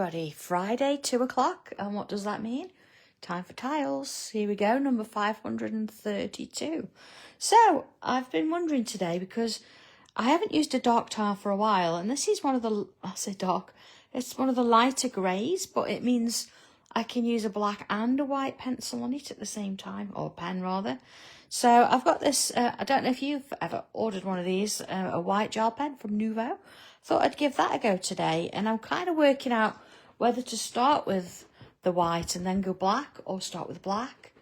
everybody, Friday 2 o'clock, and what does that mean? Time for tiles. Here we go, number 532. So I've been wondering today because I haven't used a dark tile for a while, and this is one of the, I say dark, it's one of the lighter greys, but it means I can use a black and a white pencil on it at the same time, or pen rather. So I've got this, I don't know if you've ever ordered one of these, a white gel pen from Nuvo. Thought I'd give that a go today, and I'm kind of working out whether to start with the white and then go black, or start with black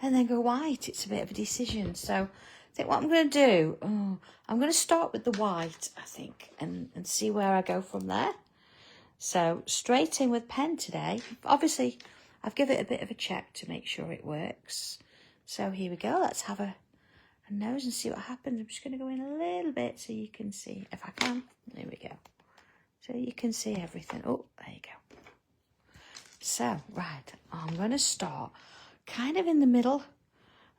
and then go white. It's a bit of a decision. So I think what I'm going to do, I'm going to start with the white, I think, and see where I go from there. So straight in with pen today. Obviously, I've given it a bit of a check to make sure it works. So here we go. Let's have a nose and see what happens. I'm just going to go in a little bit so you can see, if I can. There we go. So you can see everything. Oh, there you go. So, right, I'm going to start kind of in the middle.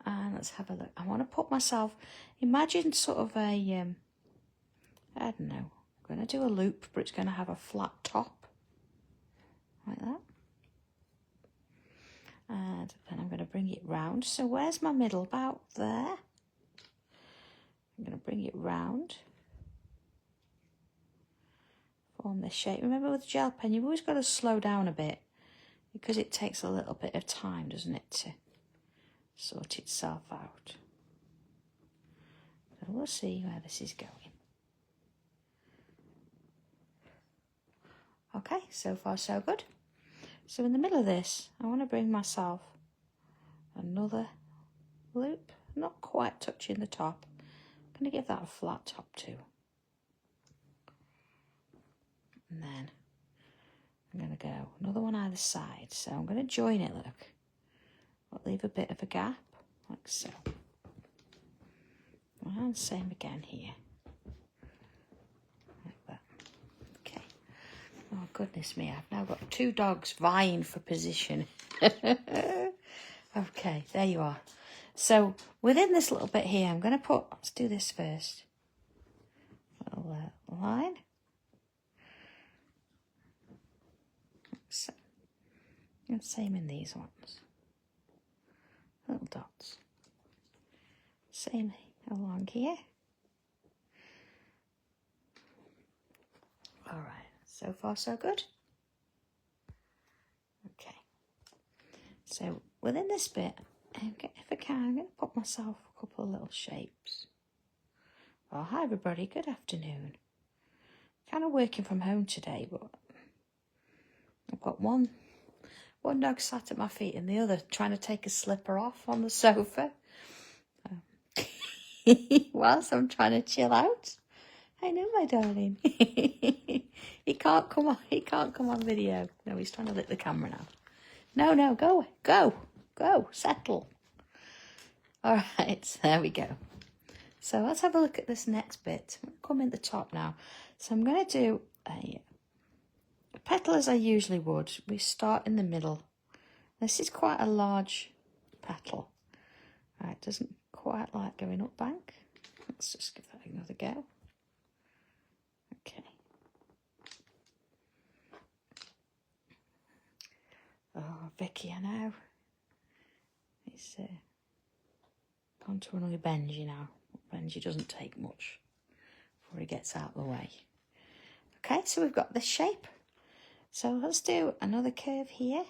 And let's have a look. I want to put myself, imagine sort of a, I don't know. I'm going to do a loop, but it's going to have a flat top. Like that. And then I'm going to bring it round. So where's my middle? About there. I'm going to bring it round. Form this shape. Remember with the gel pen, you've always got to slow down a bit because it takes a little bit of time, doesn't it, to sort itself out. So we'll see where this is going. Okay, so far so good. So in the middle of this, I want to bring myself another loop, not quite touching the top. I'm going to give that a flat top too. And then I'm going to go another one either side. So I'm going to join it, look. But leave a bit of a gap, like so. And same again here. Like that. Okay. Oh, goodness me, I've now got two dogs vying for position. Okay, there you are. So within this little bit here, I'm going to put, let's do this first. A little line. So, and same in these ones. Little dots. Same along here. All right, so far so good. Okay. So within this bit, if I can, I'm going to put myself a couple of little shapes. Well, hi everybody, good afternoon. Kind of working from home today, but I've got one dog sat at my feet and the other trying to take a slipper off on the sofa. Whilst I'm trying to chill out. I know, my darling. He can't come on video. No, he's trying to lick the camera now. No, go, settle. All right, there we go. So let's have a look at this next bit. I'm going to come in the top now. So I'm going to do a petal as I usually would. We start in the middle. This is quite a large petal. Right, doesn't quite like going up bank. Let's just give that another go. Okay. Oh, Vicky, I know. It's gone to another Benji now. Benji doesn't take much before he gets out of the way. Okay, so we've got this shape. So let's do another curve here.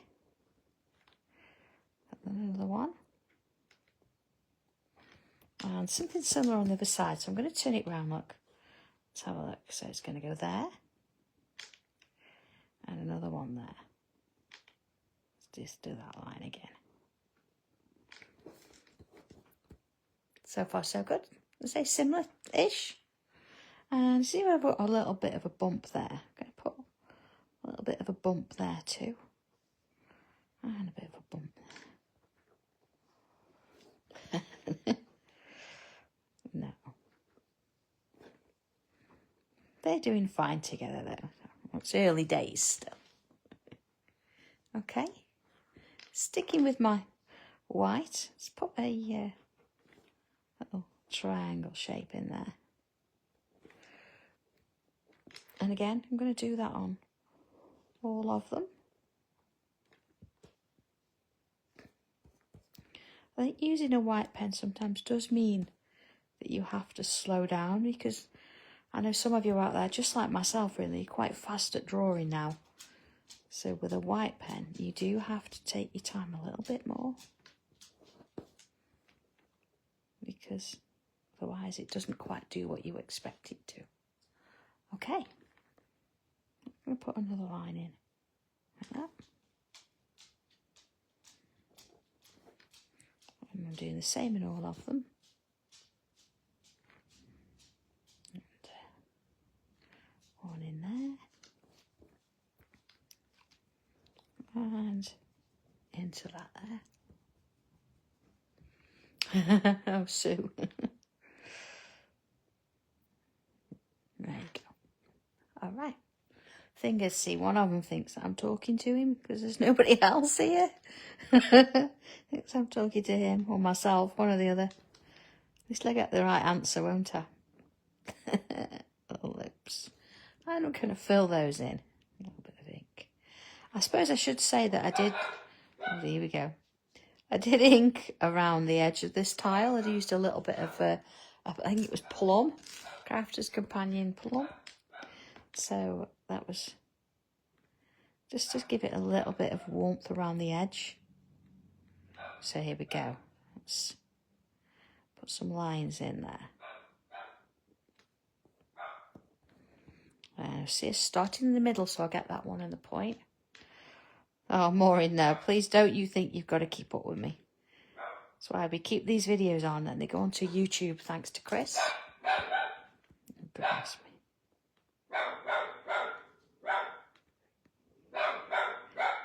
Another one. And something similar on the other side. So I'm going to turn it round, look. Let's have a look. So it's going to go there. And another one there. Let's just do that line again. So far so good. Let's say similar-ish. And see where I've got a little bit of a bump there. I'm going to put a little bit of a bump there too. And a bit of a bump there. No. They're doing fine together though. It's early days still. Okay. Sticking with my white, let's put a little triangle shape in there. And again, I'm going to do that on all of them. I think using a white pen sometimes does mean that you have to slow down, because I know some of you out there, just like myself really, quite fast at drawing now. So with a white pen, you do have to take your time a little bit more, because otherwise it doesn't quite do what you expect it to. Okay, I'm going to put another line in, like that. And I'm doing the same in all of them. And one in there. And into that there. Oh, Sue. There you go. All right. Thing is, see, one of them thinks that I'm talking to him because there's nobody else here. Thinks I'm talking to him or myself, one or the other. At least I get the right answer, won't I? Little lips. I'm not going to fill those in. A little bit of ink. I suppose I should say that I did... Oh, here we go. I did ink around the edge of this tile. I used a little bit of, I think it was plum, Crafter's Companion plum. So that was just to give it a little bit of warmth around the edge. So here we go. Let's put some lines in there. See, starting in the middle, so I'll get that one in the point. Oh, more in there. Please don't you think you've got to keep up with me. That's why we keep these videos on and they go onto YouTube, thanks to Chris. Oh, goodness me.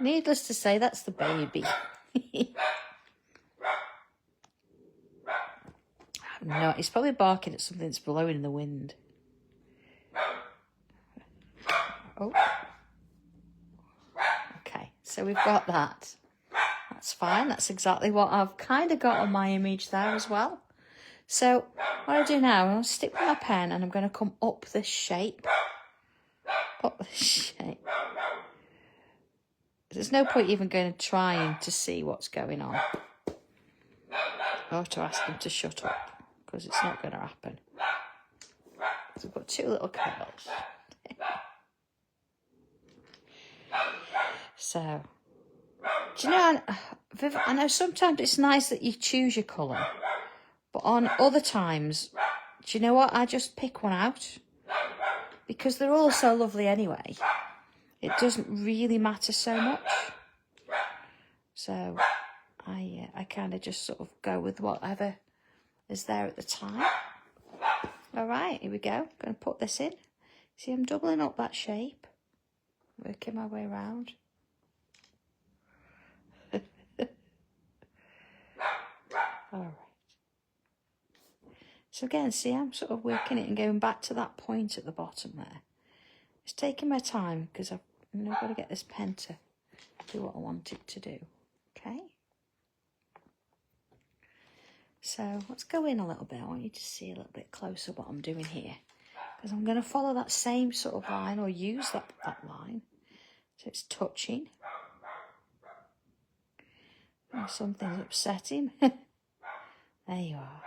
Needless to say, that's the baby. No, he's probably barking at something that's blowing in the wind. Oh. Okay, so we've got that. That's fine. That's exactly what I've kind of got on my image there as well. So what I do now, I'm going to stick with my pen and I'm going to come up this shape. Up this shape. There's no point even going to trying to see what's going on. Or to ask him to shut up, because it's not going to happen. So I've got two little curls. So, do you know, Viv, I know sometimes it's nice that you choose your colour, but on other times, do you know what? I just pick one out, because they're all so lovely anyway. It doesn't really matter so much. So I kind of just sort of go with whatever is there at the time. All right, here we go. I'm going to put this in. See, I'm doubling up that shape. Working my way around. All right. So again, see, I'm sort of working it and going back to that point at the bottom there. It's taking my time because I've got to get this pen to do what I want it to do. Okay. So let's go in a little bit. I want you to see a little bit closer what I'm doing here, because I'm going to follow that same sort of line, or use that line. So it's touching. Oh, something's upsetting. There you are.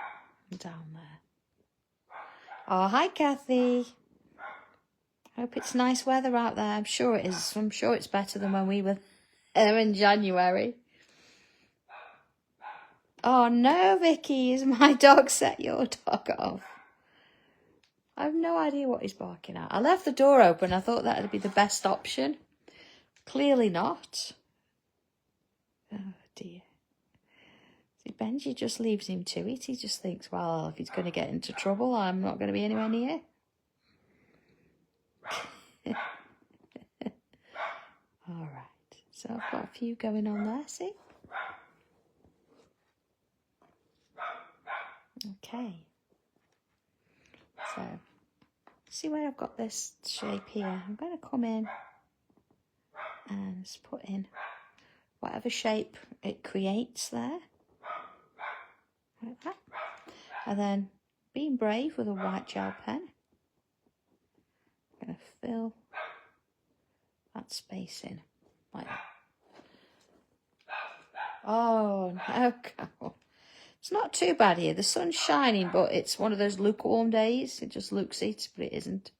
Down there. Oh, hi, Kathy. Hope it's nice weather out there. I'm sure it is. I'm sure it's better than when we were there in January. Oh, no, Vicky. Is my dog set your dog off? I have no idea what he's barking at. I left the door open. I thought that would be the best option. Clearly not. Oh, dear. See, Benji just leaves him to it. He just thinks, well, if he's going to get into trouble, I'm not going to be anywhere near. All right. So I've got a few going on there, see? Okay. So, see where I've got this shape here? I'm going to come in and just put in whatever shape it creates there. Like that. And then, being brave with a white gel pen, I'm going to fill that that space in. Like that. Oh, no, cow. It's not too bad here. The sun's shining, but it's one of those lukewarm days. It just looks it, but it isn't.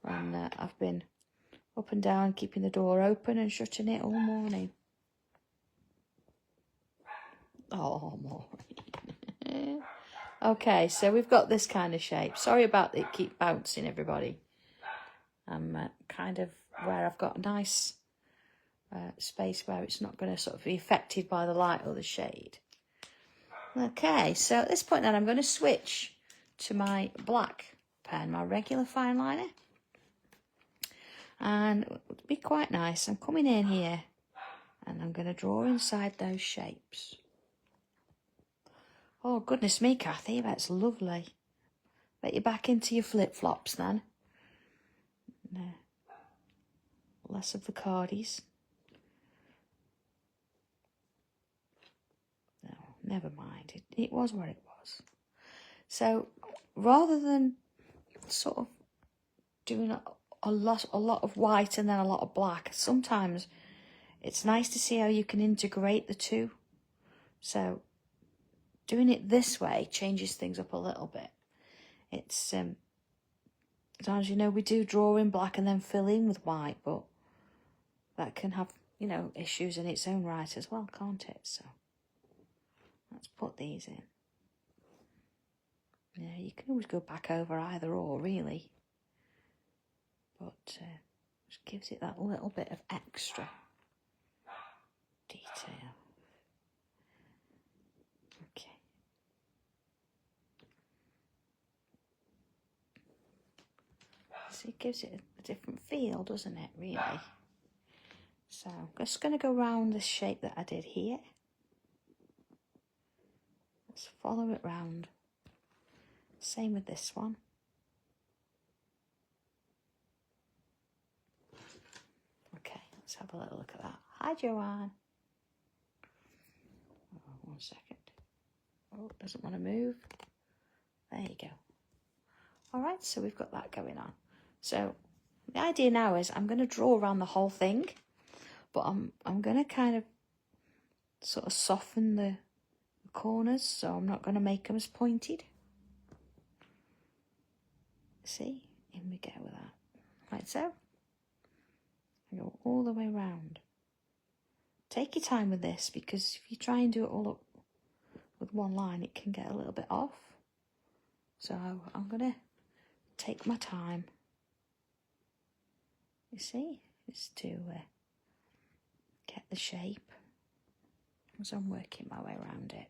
And I've been up and down, keeping the door open and shutting it all morning. Oh, Maureen. Okay, so we've got this kind of shape. Sorry about it keep bouncing, everybody. I'm kind of where I've got a nice space where it's not going to sort of be affected by the light or the shade. Okay, so at this point then I'm going to switch to my black pen, my regular fine liner. And it would be quite nice. I'm coming in here and I'm going to draw inside those shapes. Oh, goodness me, Kathy, that's lovely. Bet you're back into your flip-flops then. No. Less of the cardies. No, never mind. It was what it was. So, rather than sort of doing a lot of white and then a lot of black, sometimes it's nice to see how you can integrate the two. So, doing it this way changes things up a little bit. It's sometimes, you know, we do draw in black and then fill in with white, but that can have, you know, issues in its own right as well, can't it? So let's put these in. Yeah, you can always go back over either or, really, but just gives it that little bit of extra detail. Okay. So it gives it a different feel, doesn't it, really? So I'm just going to go round the shape that I did here. Let's follow it round. Same with this one. Okay, let's have a little look at that. Hi, Joanne. Oh, 1 second. Oh, doesn't want to move. There you go. All right, so we've got that going on. So the idea now is I'm going to draw around the whole thing, but I'm going to kind of sort of soften the corners, so I'm not going to make them as pointed. See, in we go with that. Like so. I go all the way around. Take your time with this, because if you try and do it all up with one line, it can get a little bit off. So I'm going to take my time. You see, just to get the shape as I'm working my way around it.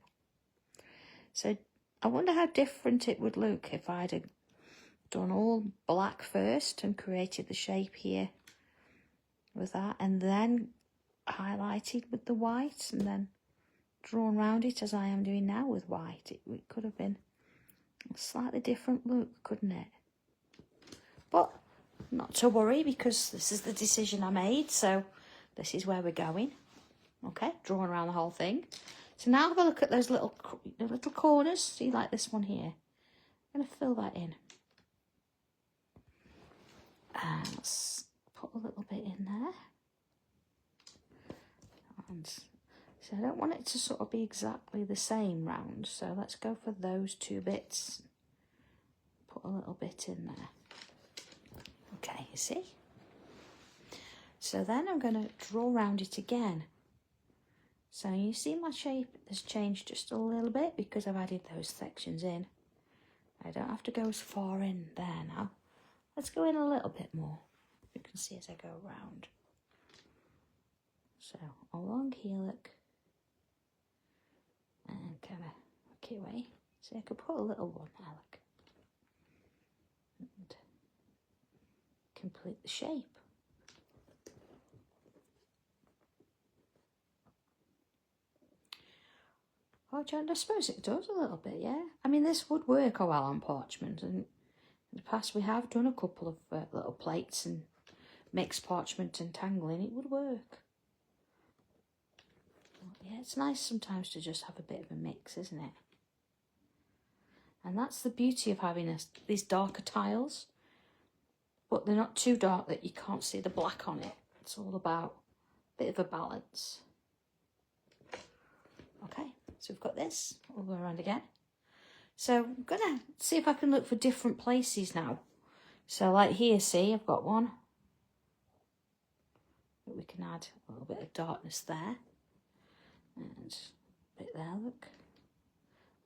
So I wonder how different it would look if I'd have done all black first and created the shape here with that, and then highlighted with the white and then drawn around it as I am doing now with white. It could have been a slightly different look, couldn't it? But not to worry, because this is the decision I made, so this is where we're going. Okay, drawing around the whole thing. So now have a look at those little corners. See, like this one here. I'm going to fill that in. And let's put a little bit in there. And so I don't want it to sort of be exactly the same round, so let's go for those two bits. Put a little bit in there. Okay, you see? So then I'm going to draw around it again. So you see my shape has changed just a little bit because I've added those sections in. I don't have to go as far in there now. Let's go in a little bit more. You can see as I go around. So along here, look. And kind of work your way. So I could put a little one there, look. And complete the shape. Oh, John, I suppose it does a little bit, yeah. I mean, this would work well on parchment, and in the past we have done a couple of little plates and mixed parchment and tangling. It would work. Yeah, it's nice sometimes to just have a bit of a mix, isn't it? And that's the beauty of having these darker tiles. but they're not too dark that you can't see the black on it. It's all about a bit of a balance. Okay, so we've got this all the way around again. So I'm gonna see if I can look for different places now. So like here, see, I've got one. But we can add a little bit of darkness there. And a bit there, look.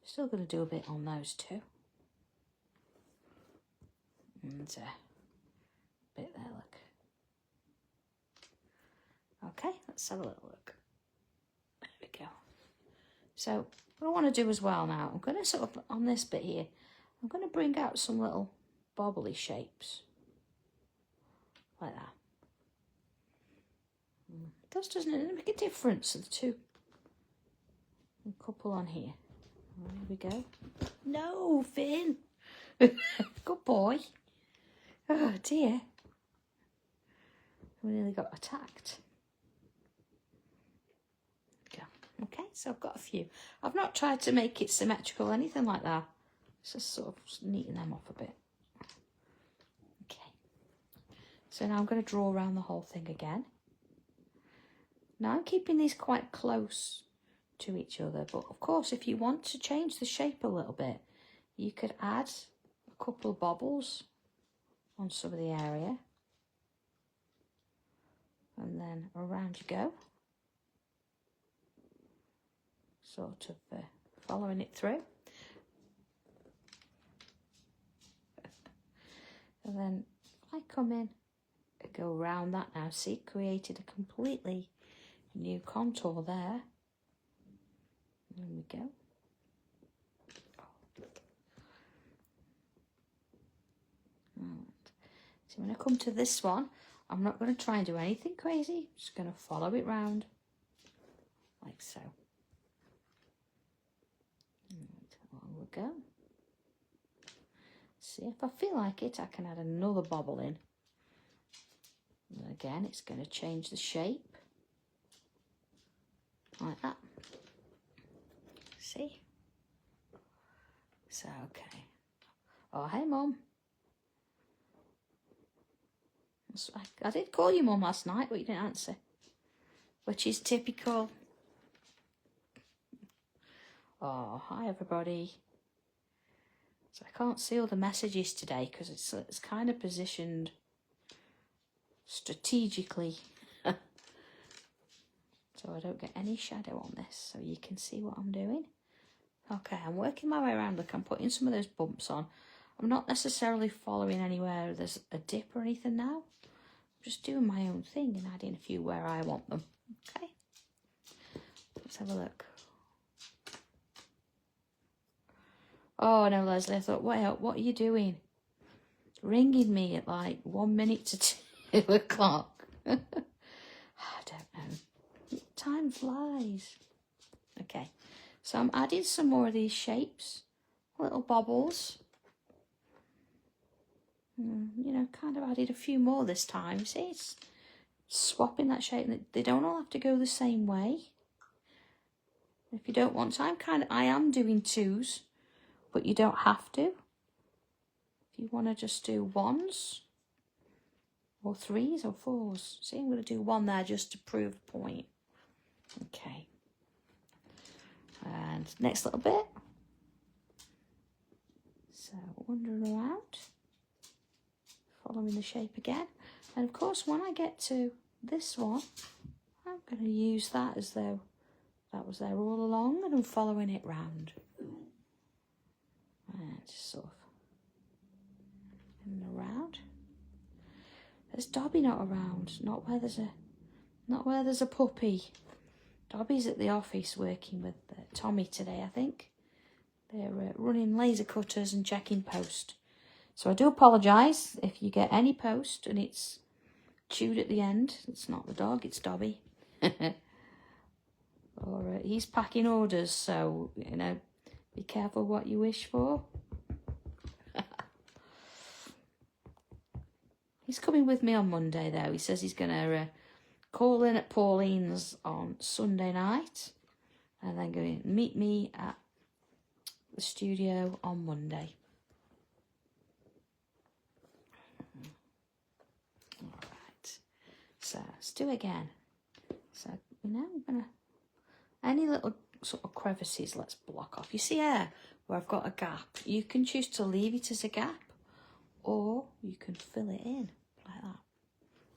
Still gonna do a bit on those two. And a bit there, look. Okay, let's have a little look. There we go. So what I want to do as well now, I'm going to sort of, on this bit here, I'm going to bring out some little bobbly shapes. Like that. Doesn't it make a difference, the two? A couple on here. There we go. No, Finn! Good boy. Oh dear. We nearly got attacked. Okay, so I've got a few. I've not tried to make it symmetrical or anything like that. It's just sort of neaten them off a bit. Okay. So now I'm going to draw around the whole thing again. Now I'm keeping these quite close to each other, but of course if you want to change the shape a little bit, you could add a couple of bobbles on some of the area. And then around you go. Sort of following it through. And then if I come in and go around that now, see, created a completely new contour there. There we go. So when I come to this one, I'm not going to try and do anything crazy. I'm just going to follow it round like so. And on we go. See, if I feel like it, I can add another bobble in. And again, it's going to change the shape. Like that. See? So, okay. Oh, hey, Mum. I did call you Mum last night, but you didn't answer. Which is typical. Oh, hi, everybody. So I can't see all the messages today because it's kind of positioned strategically. So I don't get any shadow on this, so you can see what I'm doing. Okay, I'm working my way around. Look, I'm putting some of those bumps on. I'm not necessarily following anywhere there's a dip or anything now. I'm just doing my own thing and adding a few where I want them. Okay, let's have a look. Oh no, Leslie, I thought, wait, what are you doing? Ringing me at like 1 minute to 2 o'clock. I don't know. Time flies. Okay, so I'm adding some more of these shapes, little bobbles. You know, kind of added a few more this time. See, it's swapping that shape. They don't all have to go the same way. If you don't want to, I am doing twos, but you don't have to. If you want to just do ones, or threes, or fours. See, I'm going to do one there just to prove the point. Okay. And next little bit. So, wandering around. Following the shape again. And of course, when I get to this one, I'm going to use that as though that was there all along, and I'm following it round. And just sort of in and around. There's Dobby not around, not where there's a puppy. Dobby's at the office working with Tommy today, I think. They're running laser cutters and checking post. So I do apologise if you get any post and it's chewed at the end. It's not the dog, it's Dobby. Or he's packing orders, so, you know, be careful what you wish for. He's coming with me on Monday, though. He says he's going to call in at Pauline's on Sunday night and then going to meet me at the studio on Monday. let's do it again. So, you know, I'm going to, any little sort of crevices, let's block off. You see here where I've got a gap? You can choose to leave it as a gap, or you can fill it in like that.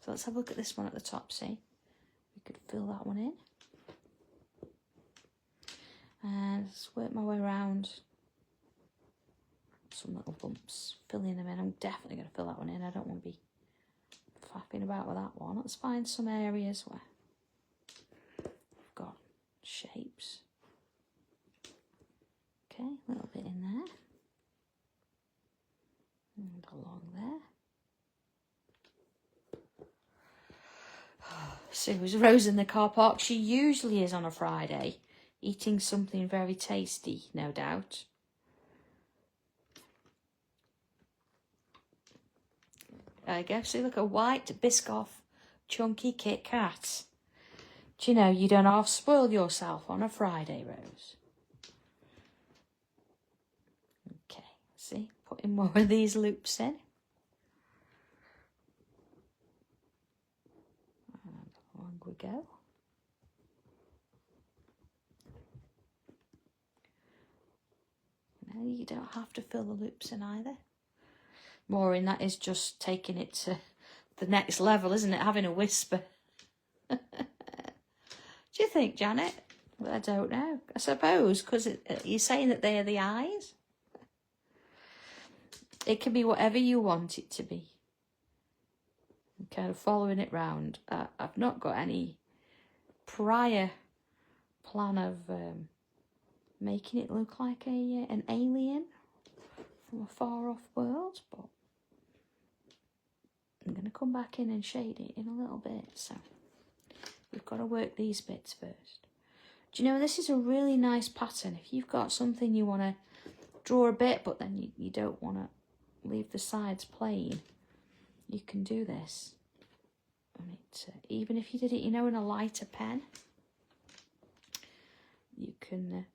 So let's have a look at this one at the top, see? We could fill that one in. And let's work my way around some little bumps, filling them in. I'm definitely going to fill that one in. I don't want to be faffing about with that one. Let's find some areas where we've got shapes. Okay, a little bit in there. And along there. Sue's Rose in the car park. She usually is on a Friday, eating something very tasty, no doubt. There you go. See, look, a white Biscoff chunky Kit Kat. Do you know you don't half spoil yourself on a Friday, Rose? Okay, see, putting more of these loops in. And along we go. No, you don't have to fill the loops in either. Maureen, that is just taking it to the next level, isn't it? Having a whisper. Do you think, Janet? Well, I don't know. I suppose, because you're saying that they are the eyes. It can be whatever you want it to be. I'm kind of following it round. I've not got any prior plan of making it look like an alien from a far-off world, but I'm going to come back in and shade it in a little bit. So we've got to work these bits first. Do you know, this is a really nice pattern. If you've got something you want to draw a bit, but then you don't want to leave the sides plain, you can do this. And even if you did it, you know, in a lighter pen, you can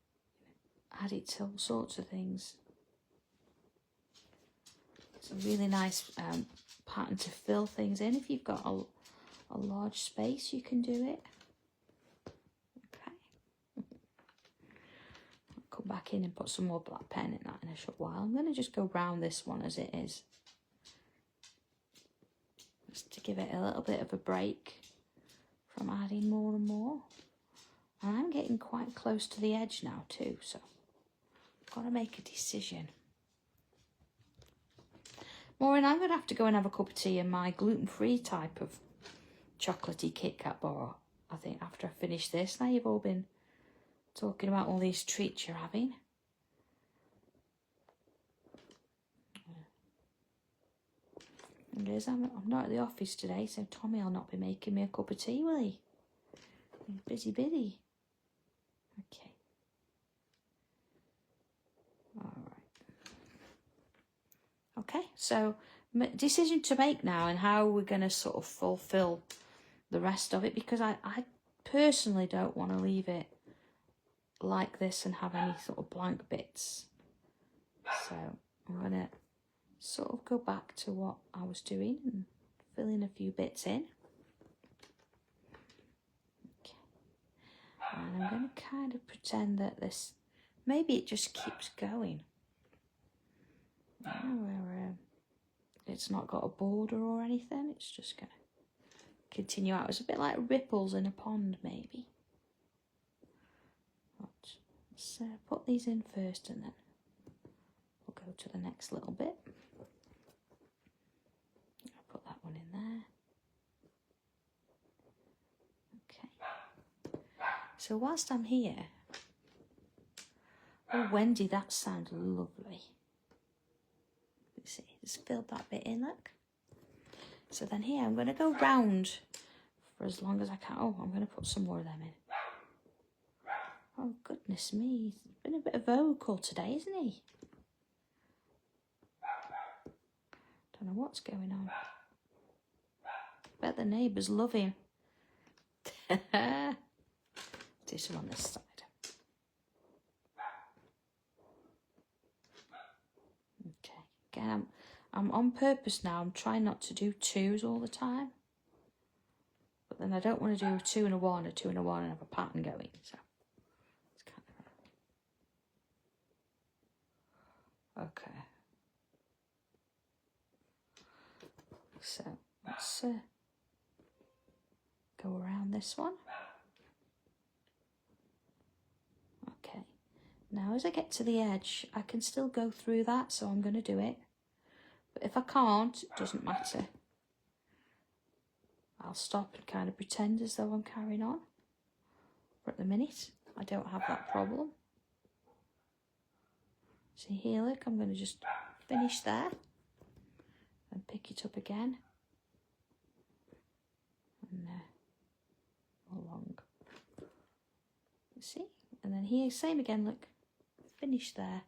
add it to all sorts of things. It's a really nice pattern to fill things in. If you've got a large space, you can do it. Okay. I'll come back in and put some more black pen in that in a short while. I'm going to just go round this one as it is, just to give it a little bit of a break from adding more and more. And I'm getting quite close to the edge now too, so I've got to make a decision. Maureen, I'm going to have to go and have a cup of tea in my gluten-free type of chocolatey Kit Kat bar, I think, after I finish this. Now you've all been talking about all these treats you're having. And I'm not at the office today, so Tommy will not be making me a cup of tea, will he? He's busy. Okay. All right. Okay, so decision to make now and how we're going to sort of fulfill the rest of it, because I personally don't want to leave it like this and have any sort of blank bits. So I'm going to sort of go back to what I was doing and fill in a few bits in. Okay. And I'm going to kind of pretend that this, maybe it just keeps going. Where it's not got a border or anything, it's just going to continue out. It's a bit like ripples in a pond, maybe. But let's put these in first and then we'll go to the next little bit. I'll put that one in there. Okay. So whilst I'm here, oh Wendy, that sounds lovely. See, just filled that bit in, look. So then here, I'm going to go round for as long as I can. Oh, I'm going to put some more of them in. Oh, goodness me. He's been a bit vocal today, isn't he? Don't know what's going on. Bet the neighbours love him. Do some on this side. Again, I'm on purpose now. I'm trying not to do twos all the time. But then I don't want to do 2 and a 1 or 2 and a 1 and have a pattern going. So it's kind of okay. So let's go around this one. Okay. Now as I get to the edge, I can still go through that, so I'm going to do it. But if I can't, it doesn't matter. I'll stop and kind of pretend as though I'm carrying on. But at the minute, I don't have that problem. See here, look, I'm going to just finish there and pick it up again. And along. See? And then here, same again, look. Finish there.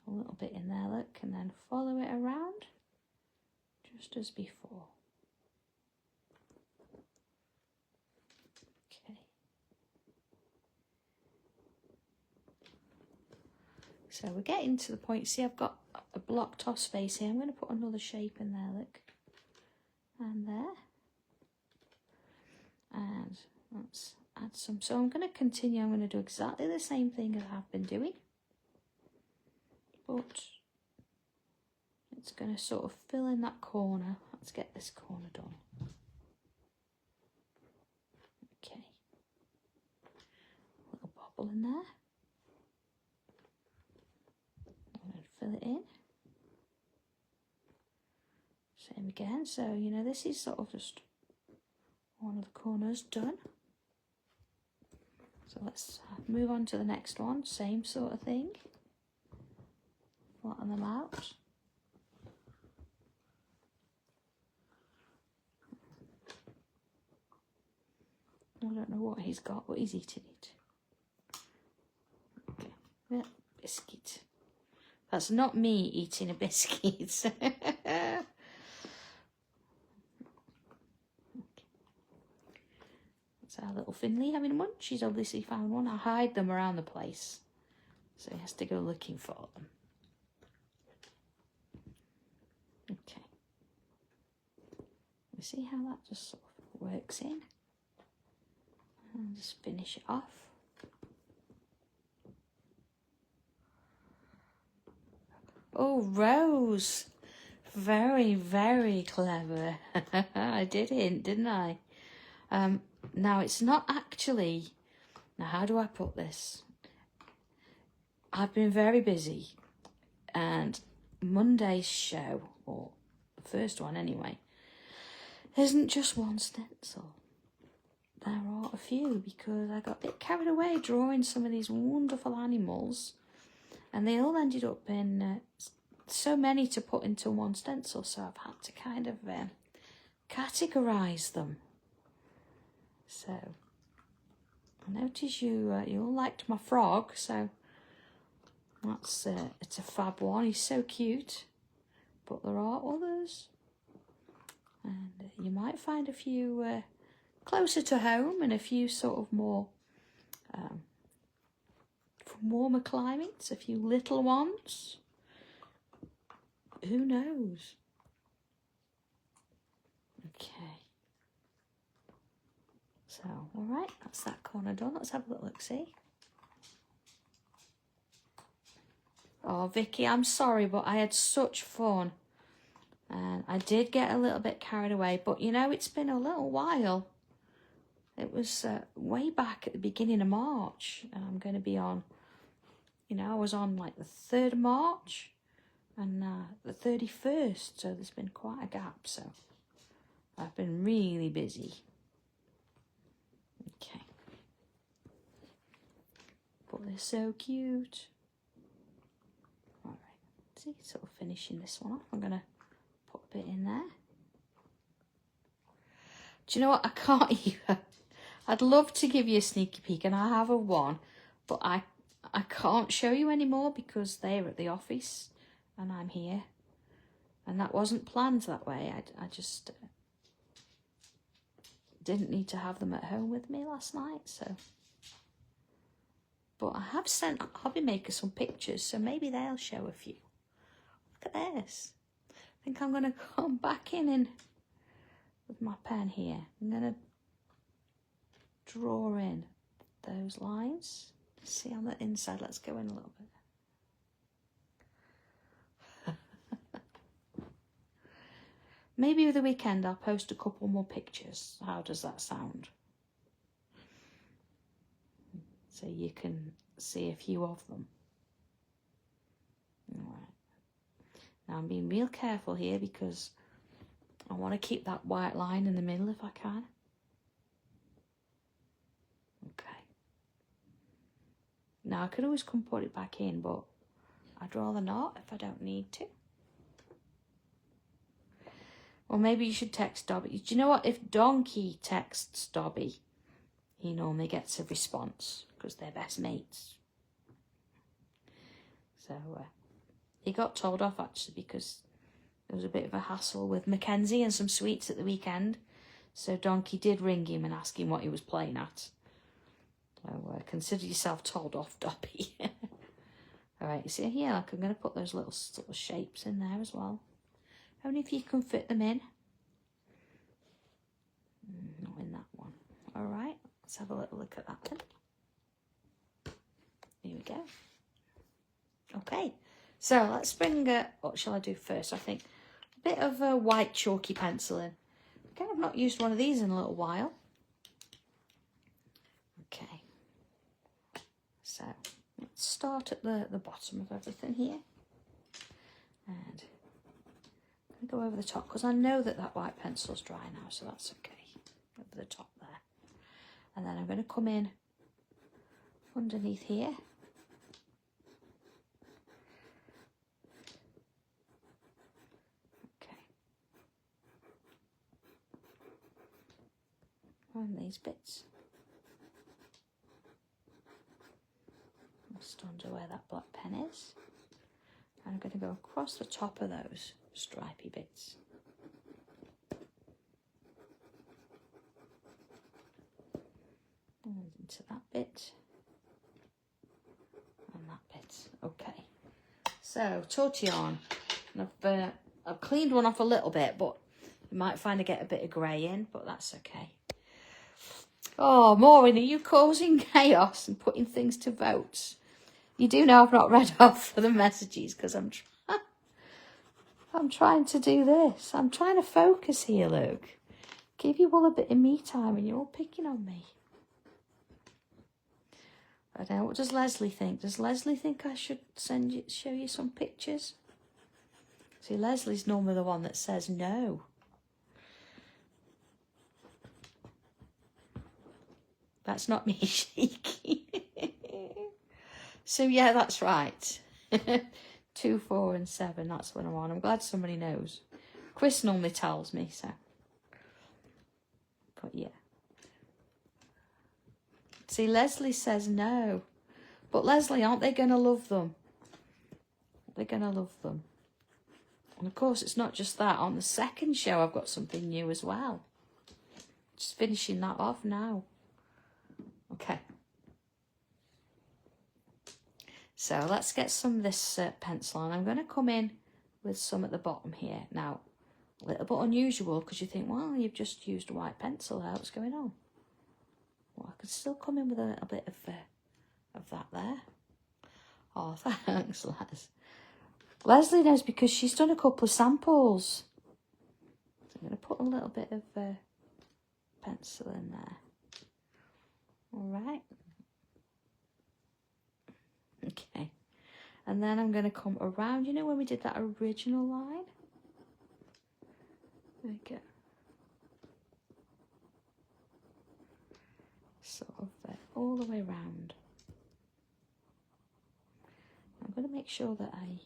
A little bit in there, look, and then follow it around just as before. Okay. So we're getting to the point. See, I've got a blocked off space here. I'm going to put another shape in there, look. And there. And let's add some. So I'm going to continue. I'm going to do exactly the same thing as I've been doing. But it's going to sort of fill in that corner. Let's get this corner done. Okay. A little bobble in there. And fill it in. Same again. So, you know, this is sort of just one of the corners done. So let's move on to the next one. Same sort of thing. Flatten them out. I don't know what he's got, but he's eating it. Okay. Yeah, biscuit. That's not me eating a biscuit. Okay. That's our little Finley having one. She's obviously found one. I hide them around the place, so he has to go looking for them. Okay. You see how that just sort of works in? And just finish it off. Oh, Rose. Very, very clever. I did hint, didn't I? Now, it's not actually... Now, how do I put this? I've been very busy. And Monday's show, or the first one anyway, isn't just one stencil. There are a few, because I got a bit carried away drawing some of these wonderful animals, and they all ended up in so many to put into one stencil, so I've had to kind of categorise them. So I notice you all liked my frog, so that's it's a fab one. He's so cute, but there are others, and you might find a few closer to home and a few sort of more from warmer climates, a few little ones. Who knows? Okay. So, all right, that's that corner done. Let's have a little look-see. Oh, Vicky, I'm sorry, but I had such fun. And I did get a little bit carried away, but you know, it's been a little while. It was way back at the beginning of March, and I'm going to be on, you know, I was on like the 3rd of March and the 31st, so there's been quite a gap, so I've been really busy. Okay. But they're so cute. All right, see, sort of finishing this one off. I'm going to put a bit in there. Do you know what? I can't even... I'd love to give you a sneaky peek, and I have a one, but I can't show you anymore because they're at the office and I'm here, and that wasn't planned that way. I just didn't need to have them at home with me last night, so. But I have sent hobby makers some pictures, so maybe they'll show a few. Look at this. I think I'm going to come back in and with my pen here. I'm going to draw in those lines. See on the inside, let's go in a little bit. Maybe over the weekend I'll post a couple more pictures. How does that sound? So you can see a few of them. Alright. Now I'm being real careful here because I want to keep that white line in the middle if I can. Okay. Now I could always come put it back in, but I'd rather not if I don't need to. Or maybe you should text Dobby. Do you know what? If Donkey texts Dobby, he normally gets a response because they're best mates. So he got told off actually because there was a bit of a hassle with Mackenzie and some sweets at the weekend. So Donkey did ring him and ask him what he was playing at. So consider yourself told off, Dobby. All right, you see here, like I'm going to put those little sort of shapes in there as well. Only if you can fit them in. Not in that one. All right, let's have a little look at that then. Here we go. Okay, so let's bring, what shall I do first? I think a bit of a white chalky pencil in. Okay, I've not used one of these in a little while. Okay, so let's start at the bottom of everything here. And go over the top because I know that white pencil's dry now, so that's okay. Over the top there. And then I'm going to come in underneath here. Okay. And these bits. Just under where that black pen is. And I'm going to go across the top of those stripy bits. And into that bit. And that bit. Okay. So, Tortillon. I've cleaned one off a little bit, but you might find I get a bit of grey in, but that's okay. Oh, Maureen, are you causing chaos and putting things to votes? You do know I've not read off for the messages because I'm trying to do this. I'm trying to focus here, look. Give you all a bit of me time and you're all picking on me. I don't know, what does Leslie think? Does Leslie think I should show you some pictures? See, Leslie's normally the one that says no. That's not me shaking. So yeah, that's right. 2, 4 and 7, that's what I'm on. I'm glad somebody knows. Chris normally tells me, so. But yeah. See, Leslie says no. But Leslie, aren't they going to love them? They're going to love them. And of course, it's not just that. On the second show, I've got something new as well. Just finishing that off now. Okay. So let's get some of this pencil on. I'm going to come in with some at the bottom here. Now, a little bit unusual because you think, well, you've just used a white pencil. What's going on? Well, I could still come in with a little bit of that there. Oh, thanks, Les. Leslie knows because she's done a couple of samples. So I'm going to put a little bit of pencil in there. All right. Okay. And then I'm going to come around. You know when we did that original line? There we go. Sort of all the way around. I'm going to make sure that I,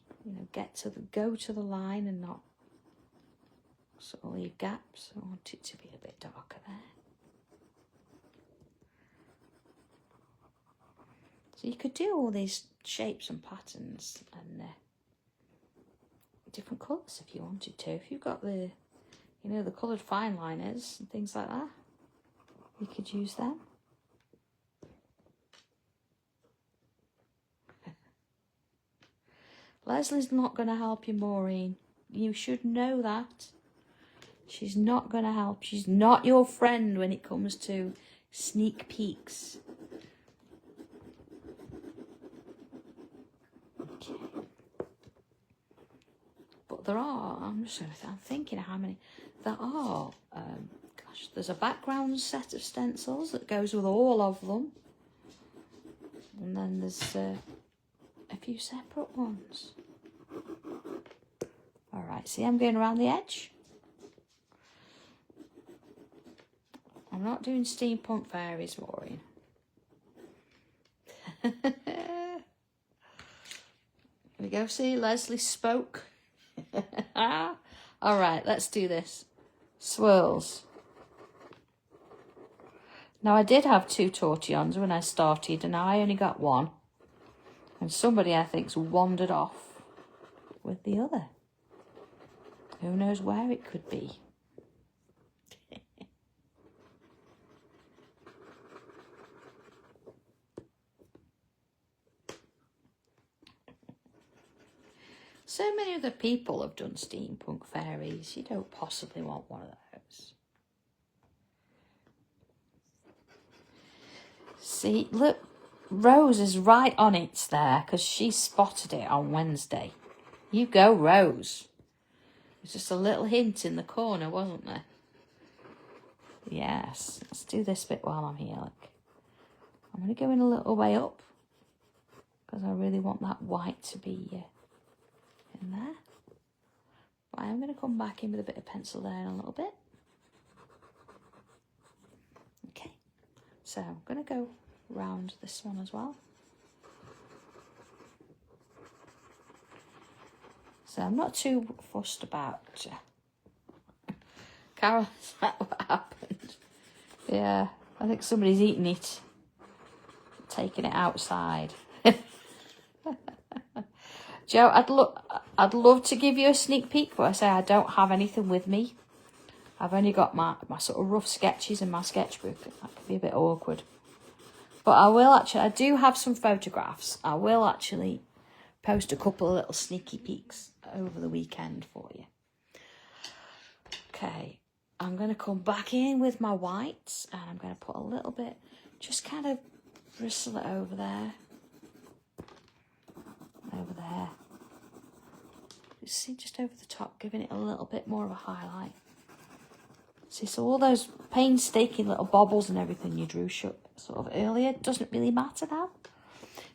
go to the line and not sort of leave gaps. I want it to be a bit darker there. So you could do all these shapes and patterns and different colours if you wanted to. If you've got the, the coloured fine liners and things like that, you could use them. Leslie's not going to help you, Maureen. You should know that. She's not going to help. She's not your friend when it comes to sneak peeks. Okay. But there are, I'm thinking how many. There are, gosh, there's a background set of stencils that goes with all of them. And then there's a few separate ones. All right, see, I'm going around the edge. I'm not doing steampunk fairies, Maureen. Here we go, see, Leslie spoke. All right, let's do this. Swirls. Now, I did have 2 tortillons when I started, and now I only got 1. And somebody, I think's wandered off with the other. Who knows where it could be? So many other people have done steampunk fairies. You don't possibly want one of those. See, look, Rose is right on it there because she spotted it on Wednesday. You go, Rose. There's just a little hint in the corner, wasn't there? Yes, let's do this bit while I'm here. Look. I'm going to go in a little way up because I really want that white to be in there. But I'm going to come back in with a bit of pencil there in a little bit. Okay, so I'm going to go round this one as well. So I'm not too fussed about... Carol, is that what happened? Yeah, I think somebody's eating it. Taking it outside. Joe, I'd love to give you a sneak peek, but I say I don't have anything with me. I've only got my sort of rough sketches in my sketchbook. That could be a bit awkward. But I will actually, I do have some photographs. I will actually post a couple of little sneaky peeks over the weekend for you. Okay, I'm going to come back in with my whites and I'm going to put a little bit, just kind of bristle it over there. Over there. You see, just over the top, giving it a little bit more of a highlight. See, so all those painstaking little bobbles and everything you drew sort of earlier doesn't really matter now.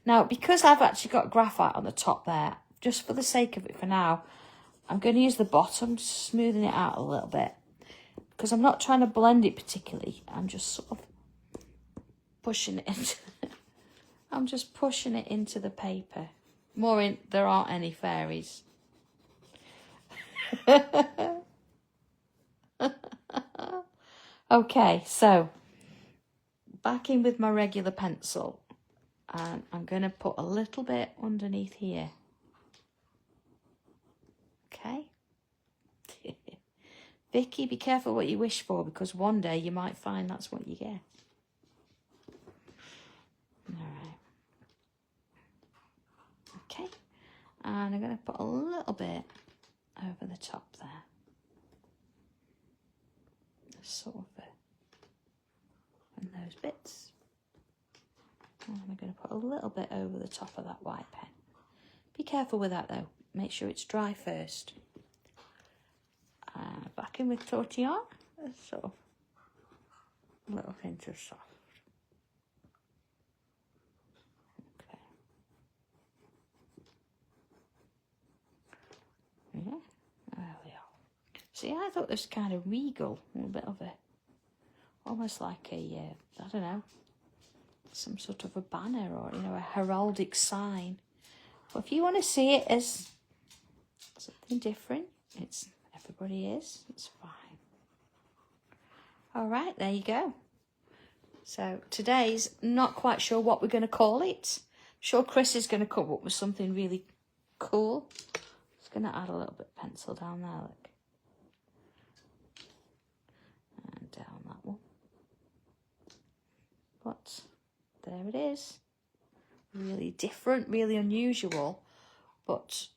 Now, because I've actually got graphite on the top there, just for the sake of it for now, I'm going to use the bottom, smoothing it out a little bit. Because I'm not trying to blend it particularly. I'm just sort of pushing it into... I'm just pushing it into the paper. Maureen, there aren't any fairies. Okay, so back in with my regular pencil. And I'm going to put a little bit underneath here. Okay. Vicky, be careful what you wish for because one day you might find that's what you get. Alright. Okay. And I'm going to put a little bit over the top there. Sort of and those bits. And I'm going to put a little bit over the top of that white pen. Be careful with that though. Make sure it's dry first. Back in with Tortillon. Sort of a little hint of soft. Okay. Yeah. There we are. See, I thought this kind of regal, a little bit of a, almost like a, I don't know, some sort of a banner or, you know, a heraldic sign. But if you want to see it as something different, everybody is, it's fine. All right, there you go. So today's not quite sure what we're going to call it. I'm sure Chris is going to come up with something really cool. Just going to add a little bit of pencil down there, look. And down that one. But there it is. Really different, really unusual. But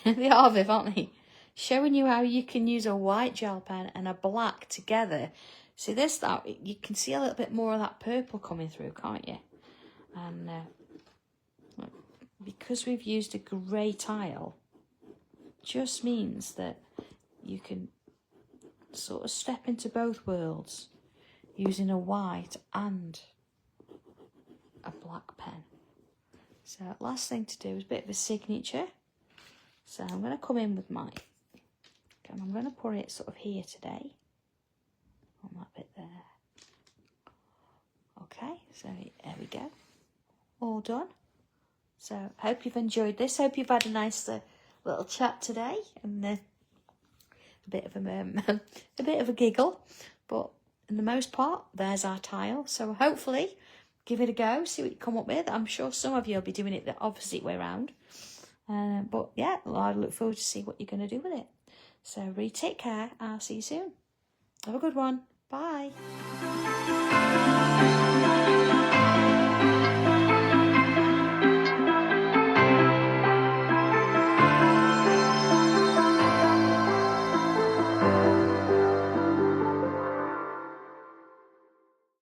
they are, Viv, aren't they? showing you how you can use a white gel pen and a black together. See this, that you can see a little bit more of that purple coming through, can't you? And because we've used a grey tile, just means that you can sort of step into both worlds using a white and a black pen. So last thing to do is a bit of a signature. So I'm going to come in with mine, and I'm going to put it sort of here today, on that bit there. Okay, so there we go, all done. So hope you've enjoyed this. Hope you've had a nice little chat today, and a bit of a giggle. But in the most part, there's our tile. So hopefully, give it a go. See what you come up with. I'm sure some of you will be doing it the opposite way around. But yeah, I look forward to see what you're going to do with it. So really take care. I'll see you soon. Have a good one. Bye.